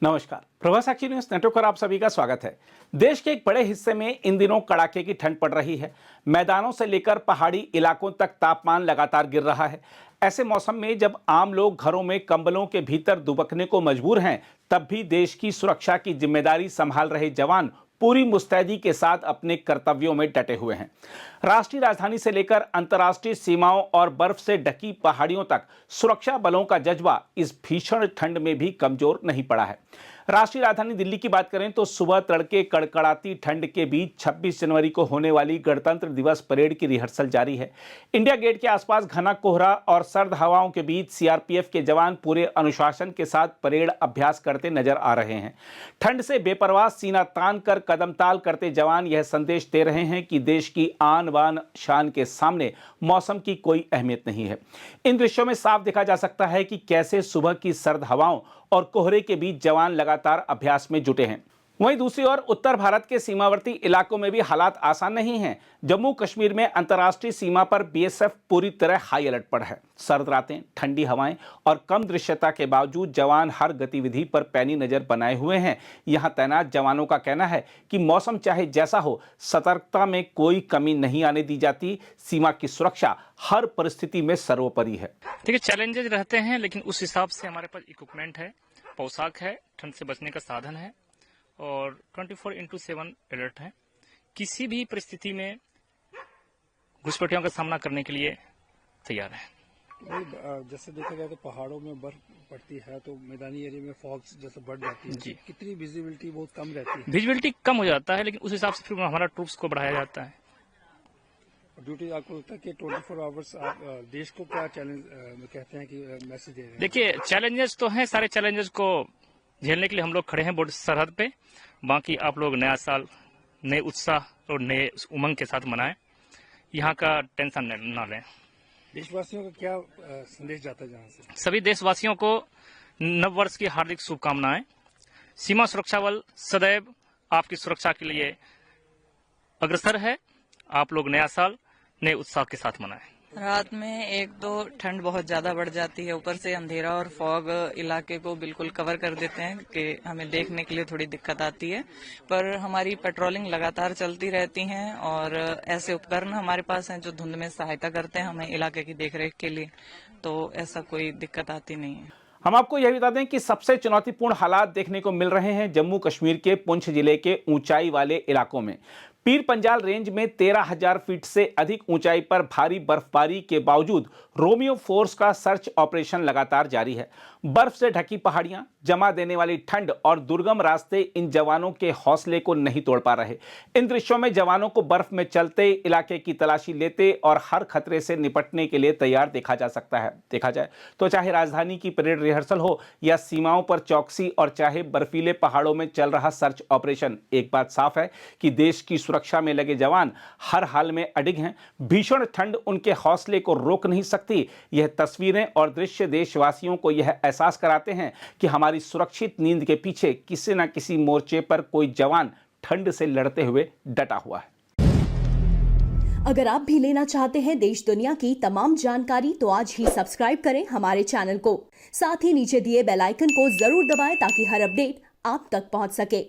नमस्कार, प्रभा साक्षी news network पर आप सभी का स्वागत है। देश के एक बड़े हिस्से में इन दिनों कड़ाके की ठंड पड़ रही है। मैदानों से लेकर पहाड़ी इलाकों तक तापमान लगातार गिर रहा है। ऐसे मौसम में जब आम लोग घरों में कंबलों के भीतर दुबकने को मजबूर हैं, तब भी देश की सुरक्षा की जिम्मेदारी संभाल रहे जवान पूरी मुस्तैदी के साथ अपने कर्तव्यों में डटे हुए हैं। राष्ट्रीय राजधानी से लेकर अंतर्राष्ट्रीय सीमाओं और बर्फ से ढकी पहाड़ियों तक सुरक्षा बलों का जज्बा इस भीषण ठंड में भी कमजोर नहीं पड़ा है। राष्ट्रीय राजधानी दिल्ली की बात करें तो सुबह तड़के कड़कड़ाती ठंड के बीच 26 जनवरी को होने वाली गणतंत्र दिवस परेड की रिहर्सल जारी है। इंडिया गेट के आसपास घना कोहरा और सर्द हवाओं के बीच सीआरपीएफ के जवान पूरे अनुशासन के साथ परेड अभ्यास करते नजर आ रहे हैं। ठंड से बेपरवाह सीना तान कर कदम ताल करते जवान यह संदेश दे रहे हैं कि देश की आन बान शान के सामने मौसम की कोई अहमियत नहीं है। इन दृश्यों में साफ देखा जा सकता है कि कैसे सुबह की सर्द हवाओं और कोहरे के बीच जवान लगातार अभ्यास में जुटे हैं। वहीं दूसरी ओर उत्तर भारत के सीमावर्ती इलाकों में भी हालात आसान नहीं हैं। जम्मू कश्मीर में अंतर्राष्ट्रीय सीमा पर बीएसएफ पूरी तरह हाई अलर्ट पर है। सर्द रातें, ठंडी हवाएं और कम दृश्यता के बावजूद जवान हर गतिविधि पर पैनी नजर बनाए हुए हैं। यहां तैनात जवानों का कहना है कि मौसम चाहे जैसा हो, सतर्कता में कोई कमी नहीं आने दी जाती। सीमा की सुरक्षा हर परिस्थिति में सर्वोपरि है। देखिए, चैलेंजेस रहते हैं, लेकिन उस हिसाब से हमारे पास इक्विपमेंट है, पोशाक है, ठंड से बचने का साधन है और 24/7 अलर्ट है। किसी भी परिस्थिति में घुसपैठियों का सामना करने के लिए तैयार है। जैसे देखा जाए तो पहाड़ों में बर्फ पड़ती है तो मैदानी एरिया में फॉग जैसे बढ़ जाती है जी। तो कितनी विजिबिलिटी बहुत कम रहती है। विजिबिलिटी कम हो जाता है, लेकिन उस हिसाब से फिर हमारा ट्रूप्स को बढ़ाया जाता है। ड्यूटी आपको लगता है कि 24 आवर्स आप देश को क्या चैलेंज कहते हैं कि मैसेज दे रहे हैं। देखिए, चैलेंजेस तो हैं, सारे चैलेंजेस को झेलने के लिए हम लोग खड़े हैं बॉर्डर सरहद पे। बाकी आप लोग नया साल नए उत्साह और नए उमंग के साथ मनाएं, यहाँ का टेंशन ना लें। देशवासियों का क्या संदेश जाता है जहाँ से? सभी देशवासियों को नव वर्ष की हार्दिक शुभकामनाएं। सीमा सुरक्षा बल सदैव आपकी सुरक्षा के लिए अग्रसर है। आप लोग नया साल नए उत्साह के साथ मनाएं। रात में एक तो ठंड बहुत ज्यादा बढ़ जाती है, ऊपर से अंधेरा और फॉग इलाके को बिल्कुल कवर कर देते हैं कि हमें देखने के लिए थोड़ी दिक्कत आती है। पर हमारी पेट्रोलिंग लगातार चलती रहती हैं और ऐसे उपकरण हमारे पास हैं जो धुंध में सहायता करते हैं हमें इलाके की देखरेख के लिए, तो ऐसा कोई दिक्कत आती नहीं है। हम आपको यह बता दें कि सबसे चुनौतीपूर्ण हालात देखने को मिल रहे हैं जम्मू कश्मीर के पुंछ जिले के ऊंचाई वाले इलाकों में। पीर पंजाल रेंज में 13,000 फीट से अधिक ऊंचाई पर भारी बर्फबारी के बावजूद रोमियो फोर्स का सर्च ऑपरेशन लगातार जारी है। बर्फ से ढकी पहाड़ियां, जमा देने वाली ठंड और दुर्गम रास्ते इन जवानों के हौसले को नहीं तोड़ पा रहे। इन दृश्यों में जवानों को बर्फ में चलते इलाके की तलाशी लेते और हर खतरे से निपटने के लिए तैयार देखा जा सकता है। देखा जाए तो चाहे राजधानी की परेड रिहर्सल हो या सीमाओं पर चौकसी और चाहे बर्फीले पहाड़ों में चल रहा सर्च ऑपरेशन, एक बात साफ है कि देश की सुरक्षा में लगे जवान हर हाल में अडिग हैं। भीषण ठंड उनके हौसले को रोक नहीं सकती। यह तस्वीरें और दृश्य देशवासियों को यह एहसास कराते हैं कि हमारी सुरक्षित नींद के पीछे किसी न किसी मोर्चे पर कोई जवान ठंड से लड़ते हुए डटा हुआ है। अगर आप भी लेना चाहते हैं देश दुनिया की तमाम जानकारी तो आज ही सब्सक्राइब करें हमारे चैनल को। साथ ही नीचे दिए बेल आइकन को जरूर दबाएं ताकि हर अपडेट आप तक पहुंच सके।